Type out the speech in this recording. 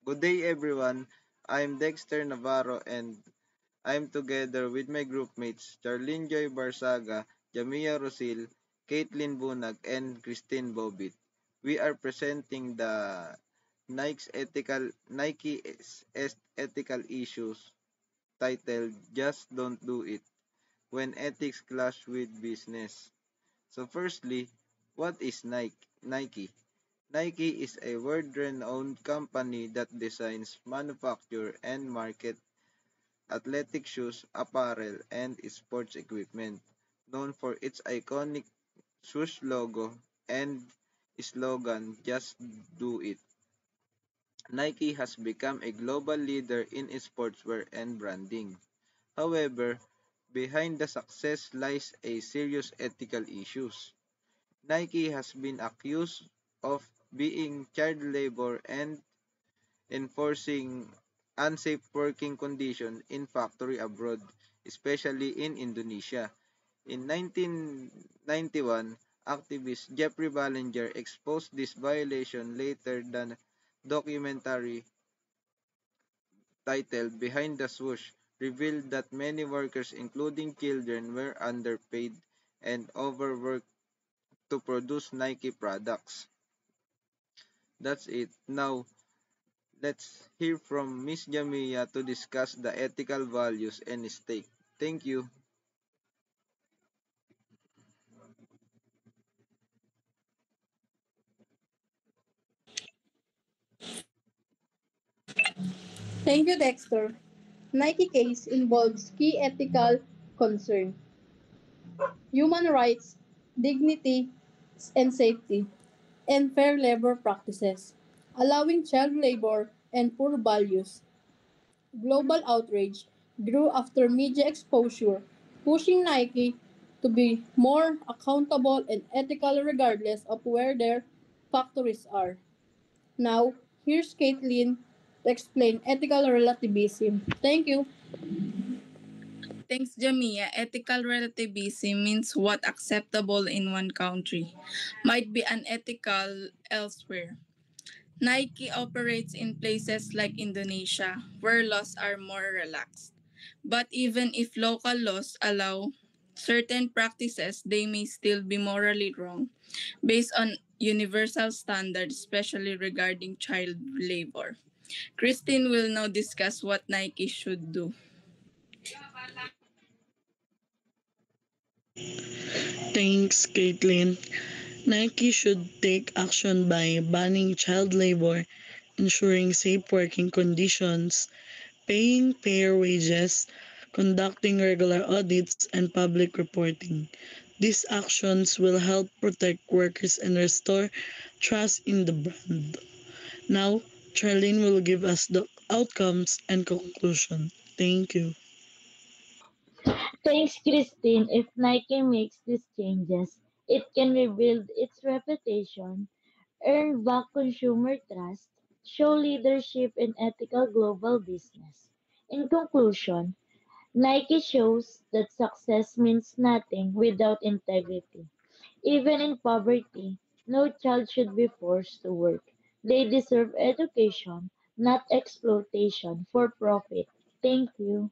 Good day, everyone. I'm Dexter Navarro and I'm together with my groupmates Charlene Joy Barsaga, Jamia Rosil, Caitlin Bunag, and Christine Bobit. We are presenting the Nike's ethical issues titled Just Don't Do It When Ethics Clash with Business. So firstly, what is Nike? Nike is a world-renowned company that designs, manufacture, and market athletic shoes, apparel, and sports equipment. Known for its iconic swoosh logo and slogan, Just Do It. Nike has become a global leader in sportswear and branding. However, behind the success lies a serious ethical issues. Nike has been accused of being child labor and enforcing unsafe working conditions in factory abroad, especially in Indonesia. In 1991, activist Jeffrey Ballinger exposed this violation later than documentary titled Behind the Swoosh revealed that many workers, including children, were underpaid and overworked to produce Nike products. That's it. Now, let's hear from Miss Jamia to discuss the ethical values and stake. Thank you. Thank you, Dexter. Nike case involves key ethical concern, human rights, dignity and safety, and fair labor practices, allowing child labor and poor values. Global outrage grew after media exposure, pushing Nike to be more accountable and ethical regardless of where their factories are. Now, here's Caitlin to explain ethical relativism. Thank you. Thanks, Jamia. Ethical relativism means what acceptable in one country might be unethical elsewhere. Nike operates in places like Indonesia, where laws are more relaxed. But even if local laws allow certain practices, they may still be morally wrong based on universal standards, especially regarding child labor. Christine will now discuss what Nike should do. Thanks, Caitlin. Nike should take action by banning child labor, ensuring safe working conditions, paying fair wages, conducting regular audits, and public reporting. These actions will help protect workers and restore trust in the brand. Now, Charlene will give us the outcomes and conclusion. Thank you. Thanks, Christine. If Nike makes these changes, it can rebuild its reputation, earn back consumer trust, show leadership in ethical global business. In conclusion, Nike shows that success means nothing without integrity. Even in poverty, no child should be forced to work. They deserve education, not exploitation for profit. Thank you.